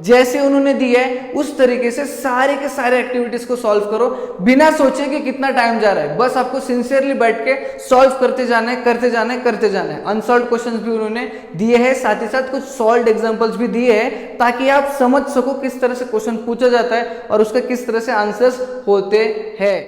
जैसे उन्होंने दिया है उस तरीके से सारे के सारे एक्टिविटीज को सॉल्व करो, बिना सोचे कि कितना टाइम जा रहा है। बस आपको सिंसियरली बैठ के सॉल्व करते जाना है, करते जाना है, करते जाना है। अनसॉल्व क्वेश्चंस भी उन्होंने दिए हैं, साथ ही साथ कुछ सॉल्व एग्जांपल्स भी दिए हैं, ताकि आप समझ सको किस तरह से क्वेश्चन पूछा जाता है और उसका किस तरह से आंसर्स होते हैं।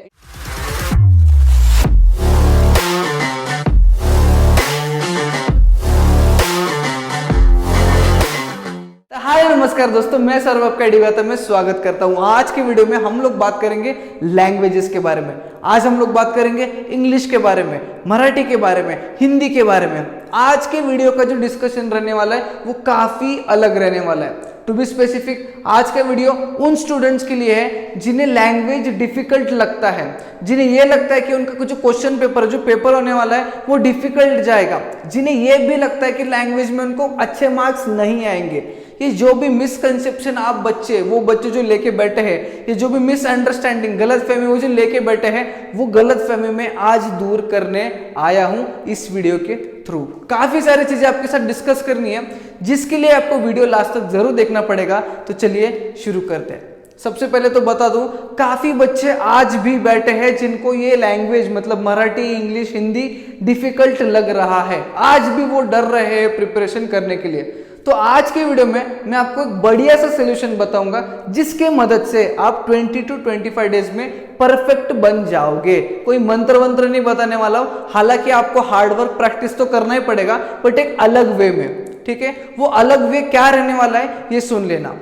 हाय नमस्कार दोस्तों, मैं सौरभ का डिवाता में स्वागत करता हूं। आज की वीडियो में हम लोग बात करेंगे लैंग्वेजेस के बारे में। आज हम लोग बात करेंगे इंग्लिश के बारे में, मराठी के बारे में, हिंदी के बारे में। आज के वीडियो का जो डिस्कशन रहने वाला है वो काफी अलग रहने वाला है। टू बी स्पेसिफिक, आज का वीडियो उन स्टूडेंट्स के लिए है जिन्हें लैंग्वेज डिफिकल्ट लगता है, जिन्हें ये लगता है कि उनका कुछ क्वेश्चन पेपर जो पेपर होने वाला है वो डिफिकल्ट जाएगा, जिन्हें ये भी लगता है कि लैंग्वेज में उनको अच्छे मार्क्स नहीं आएंगे। ये जो भी मिसकंसेप्शन आप वो बच्चे जो लेके बैठे हैं, ये जो भी मिसअंडरस्टैंडिंग, गलतफहमी वो जो लेके बैठे हैं, वो गलतफहमी में आज दूर करने आया हूं इस वीडियो के थ्रू। काफी सारी चीजें आपके साथ डिस्कस करनी है, जिसके लिए आपको वीडियो लास्ट तक जरूर देखना पड़ेगा। तो चलिए शुरू करते हैं। सबसे पहले तो बता दूं, काफी बच्चे आज भी बैठे हैं जिनको ये लैंग्वेज मतलब मराठी, इंग्लिश, हिंदी डिफिकल्ट लग रहा है। आज भी वो डर रहे हैं प्रिपरेशन करने के लिए। तो आज के वीडियो में मैं आपको एक बढ़िया सा सोल्यूशन बताऊंगा, जिसके मदद से आप 20 to 25 डेज में परफेक्ट बन जाओगे। कोई मंत्र वंत्र नहीं बताने वाला हूं, हालांकि आपको हार्डवर्क प्रैक्टिस तो करना ही पड़ेगा, बट एक अलग वे में। ठीक है, वो अलग वे क्या रहने वाला है ये सुन लेना।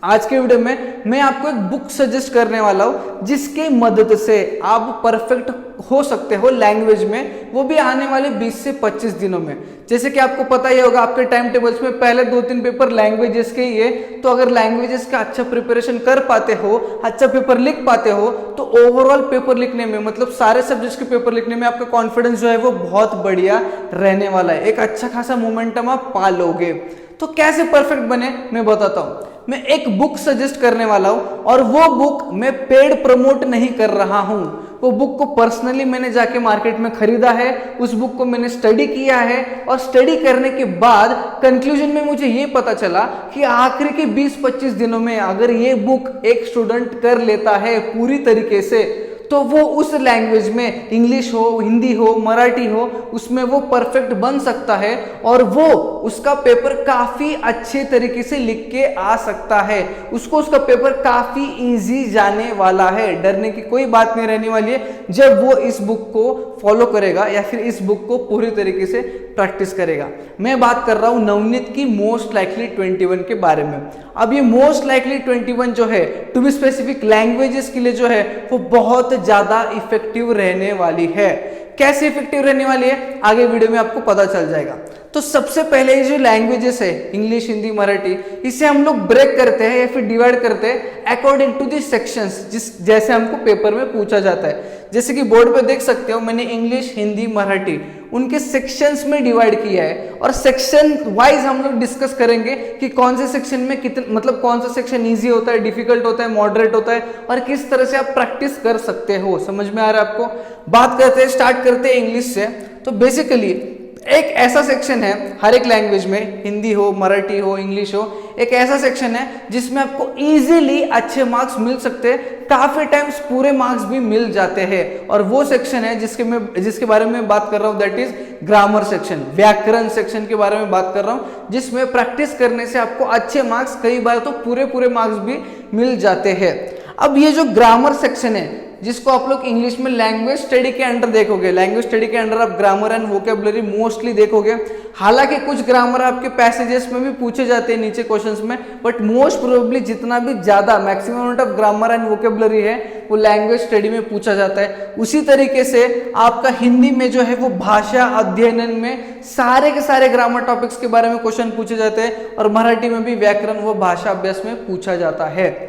आज के वीडियो में मैं आपको एक बुक सजेस्ट करने वाला हूं, जिसके मदद से आप परफेक्ट हो सकते हो लैंग्वेज में, वो भी आने वाले 20 से 25 दिनों में। जैसे कि आपको पता ही होगा, आपके टाइम टेबल्स में पहले 2-3 पेपर लैंग्वेजेस के ही है। तो अगर लैंग्वेजेस का अच्छा प्रिपरेशन कर पाते हो, अच्छा पेपर लिख पाते हो, तो ओवरऑल पेपर लिखने में मतलब सारे सब्जेक्ट्स के पेपर लिखने में आपका कॉन्फिडेंस जो है वो बहुत बढ़िया रहने वाला है। एक अच्छा खासा मोमेंटम आप पा लोगे। तो कैसे परफेक्ट बने मैं बताता हूं। मैं एक बुक सजेस्ट करने वाला हूं, और वो बुक मैं पेड प्रमोट नहीं कर रहा हूं। वो बुक को पर्सनली मैंने जाके मार्केट में खरीदा है, उस बुक को मैंने स्टडी किया है, और स्टडी करने के बाद कंक्लूजन में मुझे ये पता चला कि आखिरी के 20-25 दिनों में अगर ये बुक एक स्टूडेंट कर लेता है पूरी तरीके से, तो वो उस लैंग्वेज में, इंग्लिश हो, हिंदी हो, मराठी हो, उसमें वो परफेक्ट बन सकता है, और वो उसका पेपर काफी अच्छे तरीके से लिख के आ सकता है। उसको उसका पेपर काफी इजी जाने वाला है। डरने की कोई बात नहीं रहने वाली है जब वो इस बुक को फॉलो करेगा या फिर इस बुक को पूरी तरीके से प्रैक्टिस करेगा। मैं बात कर रहा हूं नवनीत की मोस्ट लाइकली 21 के बारे में। अब ये मोस्ट लाइकली 21 जो है, टू बी स्पेसिफिक, लैंग्वेजेस के लिए जो है वो बहुत ज्यादा इफेक्टिव रहने वाली है। कैसे इफेक्टिव रहने वाली है आगे वीडियो में आपको पता चल जाएगा। तो सबसे पहले ये जो लैंग्वेजेस है, इंग्लिश, हिंदी, मराठी, इसे हम लोग ब्रेक करते हैं या फिर डिवाइड करते हैं अकॉर्डिंग टू दी सेक्शंस, जैसे हमको पेपर में पूछा जाता है। जैसे कि बोर्ड पे देख सकते हो, मैंने इंग्लिश, हिंदी, मराठी उनके सेक्शंस में डिवाइड किया है, और सेक्शन वाइज हम लोग डिस्कस करेंगे कि कौन से सेक्शन में कितने, मतलब कौन सा सेक्शन इजी होता है, डिफिकल्ट होता है, मॉडरेट होता है, और किस तरह से आप प्रैक्टिस कर सकते हो। समझ में आ रहा है आपको? बात करते हैं, स्टार्ट करते हैं इंग्लिश से। तो बेसिकली एक ऐसा सेक्शन है हर एक लैंग्वेज में, हिंदी हो, मराठी हो, इंग्लिश हो, एक ऐसा सेक्शन है जिसमें आपको इजीली अच्छे मार्क्स मिल सकते हैं, काफी टाइम्स पूरे मार्क्स भी मिल जाते हैं। और वो सेक्शन है जिसके बारे में बात कर रहा हूं, दैट इज ग्रामर सेक्शन, व्याकरण सेक्शन के बारे में बात कर रहा हूं, जिसमें प्रैक्टिस करने से आपको अच्छे मार्क्स, कई बार तो पूरे मार्क्स भी मिल जाते हैं। अब ये जो ग्रामर सेक्शन है, जिसको आप लोग इंग्लिश में लैंग्वेज स्टडी के अंडर देखोगे, लैंग्वेज स्टडी के अंडर आप ग्रामर एंड वोकेबलरी मोस्टली देखोगे। हालांकि कुछ ग्रामर आपके पैसेजेस में भी पूछे जाते हैं नीचे क्वेश्चंस में, बट मोस्ट प्रोबेबली जितना भी ज्यादा maximum amount of grammar and vocabulary है वो लैंग्वेज स्टडी में पूछा जाता है। उसी तरीके से आपका हिंदी में जो है वो भाषा अध्ययन में सारे के सारे ग्रामर टॉपिक्स के बारे में क्वेश्चन पूछे जाते हैं, और मराठी में भी व्याकरण व भाषा अभ्यास में पूछा जाता है।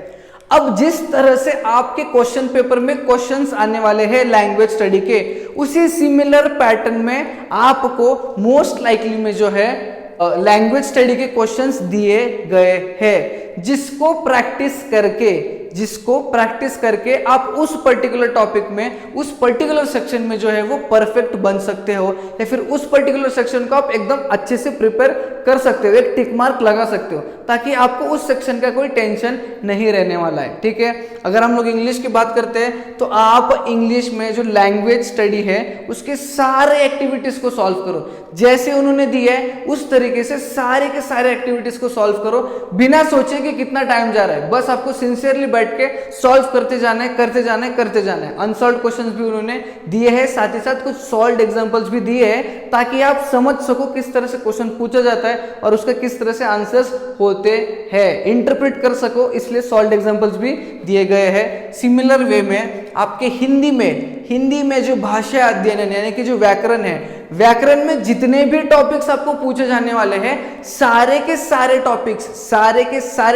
अब जिस तरह से आपके क्वेश्चन पेपर में क्वेश्चंस आने वाले हैं लैंग्वेज स्टडी के, उसी सिमिलर पैटर्न में आपको मोस्ट लाइकली में जो है लैंग्वेज स्टडी के क्वेश्चंस दिए गए हैं, जिसको प्रैक्टिस करके जिसको प्रैक्टिस करके आप उस पर्टिकुलर टॉपिक में, उस पर्टिकुलर सेक्शन में जो है वो परफेक्ट बन सकते हो, या फिर उस पर्टिकुलर सेक्शन को आप एकदम अच्छे से प्रिपेयर कर सकते हो, एक टिक मार्क लगा सकते हो, ताकि आपको उस सेक्शन का कोई टेंशन नहीं रहने वाला है। ठीक है, अगर हम लोग इंग्लिश की बात करते हैं तो आप इंग्लिश में जो लैंग्वेज स्टडी है उसके सारे एक्टिविटीज को सॉल्व करो, जैसे उन्होंने दिया है उस तरीके से सारे के सारे एक्टिविटीज को सॉल्व करो, बिना सोचे कि कितना टाइम जा रहा है। बस आपको सिंसियरली बैठ के सॉल्व करते जाना है, करते जाना है, करते जाना है। अनसॉल्व क्वेश्चंस भी उन्होंने दिए हैं, साथ ही साथ कुछ सॉल्व एग्जांपल्स भी दिए हैं, ताकि आप समझ सको किस तरह से क्वेश्चन पूछा जाता है और उसका किस तरह से आंसर्स होते हैं, इंटरप्रेट कर सको, इसलिए सॉल्व एग्जांपल्स भी दिए गए हैं। सिमिलर वे में आपके हिंदी में जो भाषा अध्ययन है, यानी कि जो व्याकरण है, व्याकरण में जितने भी टॉपिक्स आपको पूछे जाने वाले हैं, सारे के सारे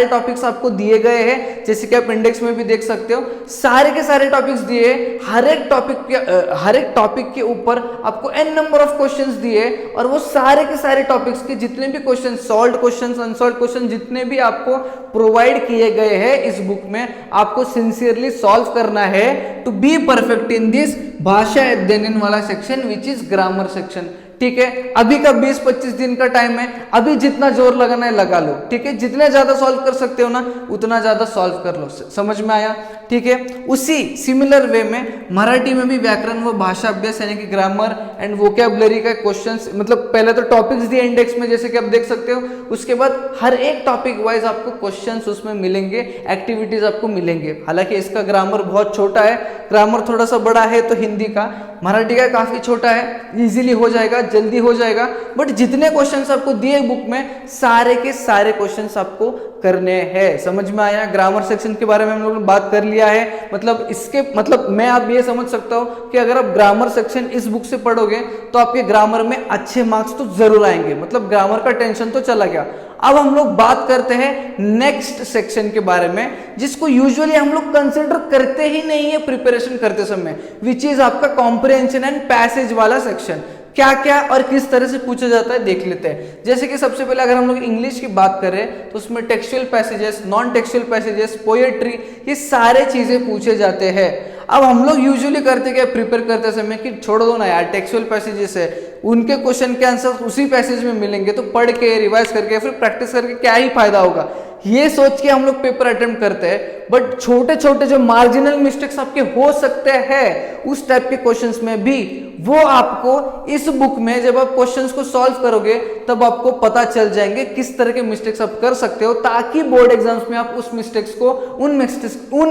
टॉपिक्स आपको दिए गए हैं, जैसे कि आप इंडेक्स में भी देख सकते हो। सारे के सारे टॉपिक्स दिए, हर एक टॉपिक के ऊपर आपको n नंबर ऑफ क्वेश्चंस दिए, और वो सारे के सारे टॉपिक्स के जितने भी question, solve question, unsolve question, जितने भी आपको प्रोवाइड किए गए हैं इस बुक में, आपको सिंसियरली सॉल्व करना है to be perfect in this भाषा अध्ययन वाला section which is grammar section. ठीक है, अभी का 20-25 दिन का टाइम है, अभी जितना जोर लगाना है लगा लो। ठीक है, जितने ज्यादा सॉल्व कर सकते हो ना उतना ज्यादा सॉल्व कर लो। समझ में आया? ठीक है, उसी सिमिलर वे में मराठी में भी व्याकरण व भाषा अभ्यास यानी कि ग्रामर एंड वोकैबुलरी का क्वेश्चंस, मतलब पहले तो टॉपिक्स दिए इंडेक्स में जैसे कि आप देख सकते हो, उसके बाद हर एक टॉपिक वाइज आपको क्वेश्चंस उसमें मिलेंगे, एक्टिविटीज आपको मिलेंगे। हालांकि इसका ग्रामर बहुत छोटा है, ग्रामर थोड़ा सा बड़ा है तो हिंदी का, मराठी का काफी छोटा है, इजीली हो जाएगा, जल्दी हो जाएगा। बट जितने क्वेश्चंस आपको दिए बुक में, सारे के सारे क्वेश्चंस आपको करने हैं। समझ में आया? ग्रामर सेक्शन के बारे में हम लोगों ने बात कर लिया है। मतलब मैं आप ये समझ सकता हूँ कि अगर आप ग्रामर सेक्शन इस बुक से पढ़ोगे तो आपके ग्रामर में अच्छे मार्क्स तो जरूर आएंगे, मतलब ग्रामर का टेंशन तो चला गया। अब हम लोग बात करते हैं नेक्स्ट सेक्शन के बारे में, जिसको यूजुअली हम लोग कंसिडर करते ही नहीं है प्रिपरेशन करते समय, विच इज आपका कॉम्प्रिहेंशन एंड पैसेज वाला सेक्शन। क्या क्या और किस तरह से पूछा जाता है देख लेते हैं। जैसे कि सबसे पहले अगर हम लोग इंग्लिश की बात करें तो उसमें textual passages, non textual passages, poetry, ये सारे चीजें पूछे जाते हैं। अब हम लोग यूजुअली करते क्या, प्रिपेयर करते समय कि छोड़ दो ना यार, टेक्सचुअल पैसेजेस है, उनके क्वेश्चन के आंसर उसी पैसेज में मिलेंगे, तो पढ़ के रिवाइज करके फिर प्रैक्टिस करके क्या ही फायदा होगा, ये सोच के हम लोग पेपर अटेम्प्ट करते हैं। बट छोटे छोटे जो मार्जिनल मिस्टेक्स आपके हो सकते हैं उस टाइप के क्वेश्चंस में भी, वो आपको इस बुक में जब आप क्वेश्चंस को सॉल्व करोगे तब आपको पता चल जाएंगे किस तरह के मिस्टेक्स आप कर सकते हो, ताकि बोर्ड एग्जाम्स में आप उन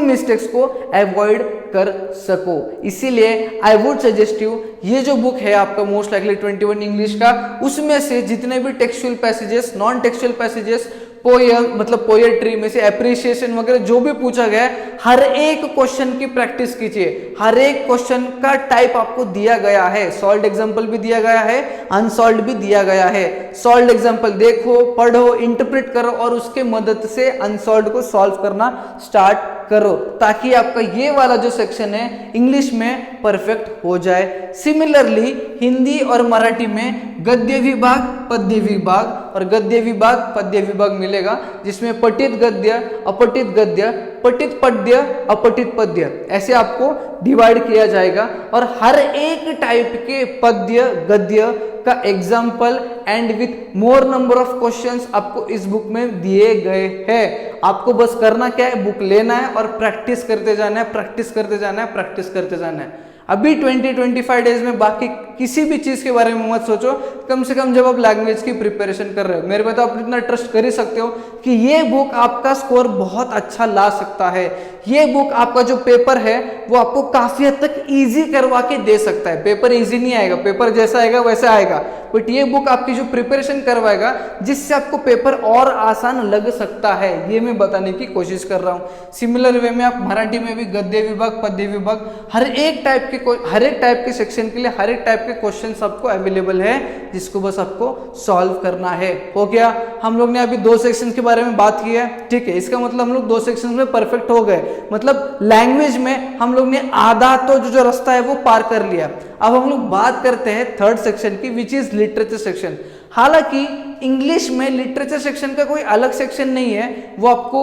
मिस्टेक्स को अवॉइड कर सको। इसीलिए आई वुड सजेस्ट यू, ये जो बुक है आपका मोस्ट लाइकली 21 इंग्लिश का, उसमें से जितने भी textual passages, non textual passages, poem मतलब पोएट्री में से एप्रिसिएशन वगैरह जो भी पूछा गया है, हर एक क्वेश्चन की प्रैक्टिस कीजिए। हर एक क्वेश्चन का टाइप आपको दिया गया है, सॉल्व एग्जांपल भी दिया गया है, अनसॉल्व भी दिया गया है। सॉल्व एग्जांपल देखो, पढ़ो, इंटरप्रेट करो और उसके मदद से अनसॉल्व को सॉल्व करना स्टार्ट करो, ताकि आपका ये वाला जो सेक्शन है इंग्लिश में परफेक्ट हो जाए। सिमिलरली हिंदी और मराठी में गद्य विभाग, पद्य विभाग और गद्य विभाग, पद्य विभाग मिलेगा, जिसमें पठित गद्य, अपठित गद्य, पठित पद्य, अपठित पद्य, ऐसे आपको डिवाइड किया जाएगा। और हर एक टाइप के पद्य गद्य का example and with more number of questions आपको इस बुक में दिए गए हैं। आपको बस करना क्या है, बुक लेना है और प्रैक्टिस करते जाना है, प्रैक्टिस करते जाना है, प्रैक्टिस करते जाना है। अभी 20-25 डेज में बाकी किसी भी चीज के बारे में मत सोचो, कम से कम जब आप लैंग्वेज की प्रिपरेशन कर रहे हो, मेरे पे तो आप इतना ट्रस्ट कर ही सकते हो कि ये बुक आपका स्कोर बहुत अच्छा ला सकता है। ये बुक आपका जो पेपर है वो आपको काफी हद तक इजी करवा के दे सकता है। पेपर इजी नहीं आएगा, पेपर जैसा आएगा वैसा आएगा, बट ये बुक आपकी जो प्रिपरेशन करवाएगा जिससे आपको पेपर और आसान लग सकता है, ये मैं बताने की कोशिश कर रहा हूँ। सिमिलर वे में आप मराठी में भी गद्य विभाग, पद्य विभाग, हर एक टाइप के सेक्शन के लिए हर एक टाइप के क्वेश्चंस आपको अवेलेबल है, जिसको बस आपको सॉल्व करना है। हो गया, हम लोग ने अभी 2 सेक्शन के बारे में बात की है, ठीक है। इसका मतलब हम लोग 2 सेक्शन में परफेक्ट हो गए, मतलब लैंग्वेज में हम लोग ने आधा तो जो रास्ता है वो पार कर लिया। अब हम लोग बात करते हैं 3rd सेक्शन की, विच इज लिटरेचर सेक्शन। हालांकि इंग्लिश में लिटरेचर सेक्शन का कोई अलग सेक्शन नहीं है, वो आपको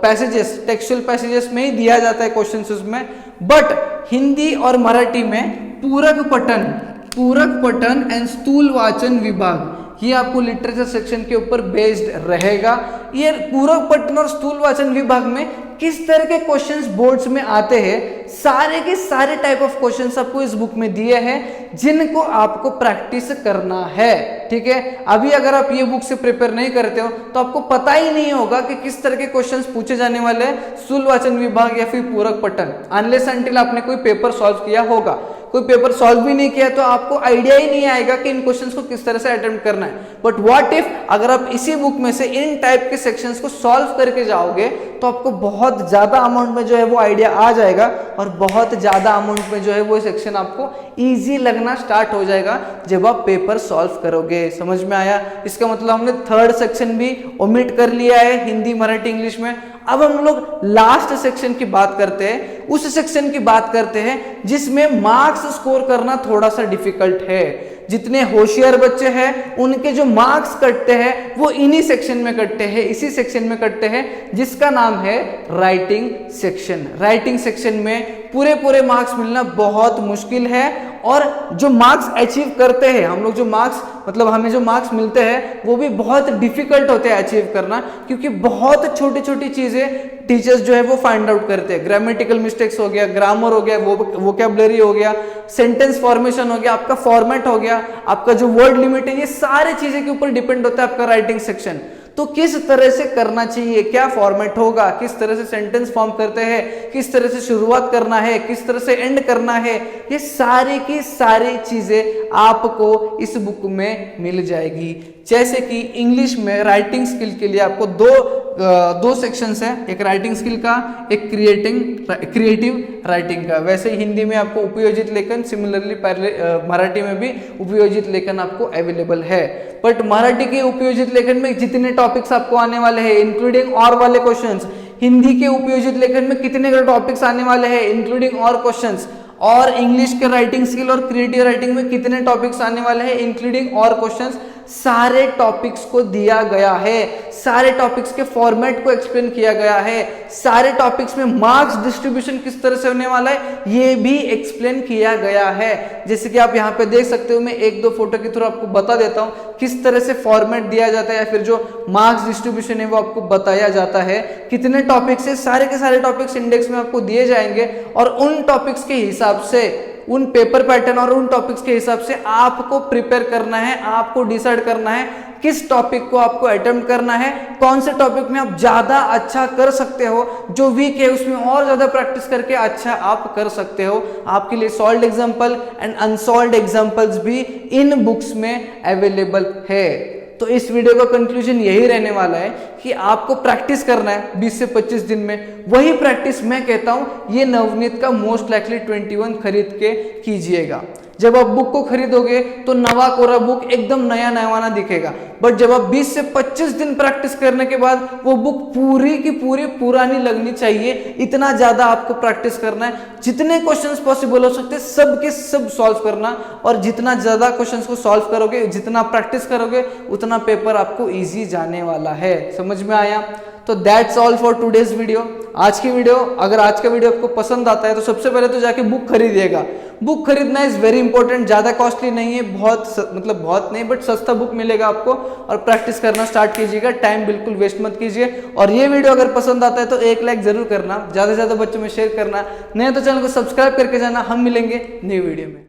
पैसेजेस, टेक्सचुअल पैसेजेस में ही दिया जाता है क्वेश्चंस उसमें। बट हिंदी और मराठी में पूरक पठन एंड स्थूल वाचन विभाग, ये आपको लिटरेचर सेक्शन के ऊपर बेस्ड रहेगा। ये पूरक पठन और स्थूल वाचन विभाग में किस तरह के क्वेश्चंस बोर्ड्स में आते हैं, सारे के सारे टाइप ऑफ क्वेश्चंस आपको इस बुक में दिए हैं जिनको आपको प्रैक्टिस करना है। ठीक है, अभी अगर आप ये बुक से प्रिपेयर नहीं करते हो तो आपको पता ही नहीं होगा कि किस तरह के क्वेश्चंस पूछे जाने वाले हैं स्थूल वाचन विभाग या फिर पूरक पठन, अनलेस अनटिल आपने कोई पेपर सॉल्व किया होगा। कोई पेपर सॉल्व भी नहीं किया तो आपको आइडिया ही नहीं आएगा कि इन क्वेश्चंस को किस तरह से अटेम्प्ट करना है। बट व्हाट इफ अगर आप इसी बुक में से इन टाइप के सेक्शंस को सॉल्व करके जाओगे तो आपको बहुत ज्यादा अमाउंट में जो है वो आइडिया आ जाएगा और बहुत ज्यादा अमाउंट में जो है वो सेक्शन आपको इजी लगना स्टार्ट हो जाएगा जब आप पेपर सॉल्व करोगे। समझ में आया? इसका मतलब हमने थर्ड सेक्शन भी ओमिट कर लिया है हिंदी, मराठी, इंग्लिश में। अब हम लोग लास्ट सेक्शन की बात करते हैं, उस सेक्शन की बात करते हैं जिसमें मार्क्स स्कोर करना थोड़ा सा डिफिकल्ट है। जितने होशियार बच्चे हैं उनके जो मार्क्स कटते हैं वो इन्हीं सेक्शन में कटते हैं, इसी सेक्शन में कटते हैं जिसका नाम है राइटिंग सेक्शन। राइटिंग सेक्शन में पूरे मार्क्स मिलना बहुत मुश्किल है और जो मार्क्स अचीव करते हैं हम लोग, जो मार्क्स मतलब हमें जो मार्क्स मिलते हैं वो भी बहुत डिफिकल्ट होते हैं अचीव करना, क्योंकि बहुत छोटी छोटी चीजें टीचर्स जो है वो फाइंड आउट करते हैं। ग्रामेटिकल मिस्टेक्स हो गया, ग्रामर हो गया, वोकैबुलरी हो गया, सेंटेंस फॉर्मेशन हो गया, आपका फॉर्मेट हो गया, आपका जो वर्ड लिमिट है, ये सारे चीजें के ऊपर डिपेंड होता है आपका राइटिंग सेक्शन। तो किस तरह से करना चाहिए, क्या फॉर्मेट होगा, किस तरह से सेंटेंस फॉर्म करते हैं, किस तरह से शुरुआत करना है, किस तरह से एंड करना है, ये सारी की सारी चीजें आपको इस बुक में मिल जाएगी। जैसे कि इंग्लिश में राइटिंग स्किल के लिए आपको दो सेक्शंस है, एक राइटिंग स्किल का, एक क्रिएटिव राइटिंग का। वैसे हिंदी में आपको उपयोजित लेखन, सिमिलरली मराठी में भी उपयोजित लेखन आपको अवेलेबल है। बट मराठी के उपयोजित लेखन में जितने टॉपिक्स आपको आने वाले हैं इंक्लूडिंग और वाले क्वेश्चंस, हिंदी के उपयोजित लेखन में कितने टॉपिक्स आने वाले हैं इंक्लूडिंग और क्वेश्चंस, और इंग्लिश के राइटिंग स्किल और क्रिएटिव राइटिंग में कितने टॉपिक्स आने वाले हैं इंक्लूडिंग और क्वेश्चंस, सारे टॉपिक्स को दिया गया है, सारे टॉपिक्स के फॉर्मेट को एक्सप्लेन किया गया है, सारे टॉपिक्स में मार्क्स डिस्ट्रीब्यूशन किस तरह से होने वाला है ये भी एक्सप्लेन किया गया है। जैसे कि आप यहाँ पे देख सकते हो, मैं एक दो फोटो के थ्रू आपको बता देता हूँ किस तरह से फॉर्मेट दिया जाता है या फिर जो मार्क्स डिस्ट्रीब्यूशन है वो आपको बताया जाता है। कितने टॉपिक्स है, सारे के सारे टॉपिक्स इंडेक्स में आपको दिए जाएंगे और उन टॉपिक्स के हिसाब से, उन पेपर पैटर्न और उन टॉपिक्स के हिसाब से आपको प्रिपेयर करना है, आपको डिसाइड करना है किस टॉपिक को आपको अटेम्प्ट करना है, कौन से टॉपिक में आप ज्यादा अच्छा कर सकते हो, जो वीक है उसमें और ज्यादा प्रैक्टिस करके अच्छा आप कर सकते हो। आपके लिए solved example and unsolved examples भी इन बुक्स में अवेलेबल है। तो इस वीडियो का कंक्लूजन यही रहने वाला है कि आपको प्रैक्टिस करना है 20 से 25 दिन में। वही प्रैक्टिस मैं कहता हूं ये नवनीत का मोस्ट लाइकली 21 खरीद के कीजिएगा। जब आप बुक को खरीदोगे तो नवा कोरा बुक एकदम नया नवाना दिखेगा, बट जब आप 20 से 25 दिन प्रैक्टिस करने के बाद वो बुक पूरी की पूरी पुरानी लगनी चाहिए। इतना ज्यादा आपको प्रैक्टिस करना है, जितने क्वेश्चंस पॉसिबल हो सकते सब के सब सॉल्व करना, और जितना ज्यादा क्वेश्चंस को सॉल्व करोगे, जितना प्रैक्टिस करोगे, उतना पेपर आपको इजी जाने वाला है। समझ में आया? तो that's all for today's video. आज की वीडियो, अगर आज का वीडियो आपको पसंद आता है तो सबसे पहले तो जाके बुक खरीदिएगा। बुक खरीदना इज वेरी इंपॉर्टेंट, ज्यादा कॉस्टली नहीं है, बहुत नहीं, बट सस्ता बुक मिलेगा आपको, और प्रैक्टिस करना स्टार्ट कीजिएगा। टाइम बिल्कुल वेस्ट मत कीजिए। और ये वीडियो अगर पसंद आता है तो एक लाइक जरूर करना, ज्यादा से ज्यादा बच्चों में शेयर करना, नहीं तो चैनल को सब्सक्राइब करके जाना। हम मिलेंगे नई वीडियो में।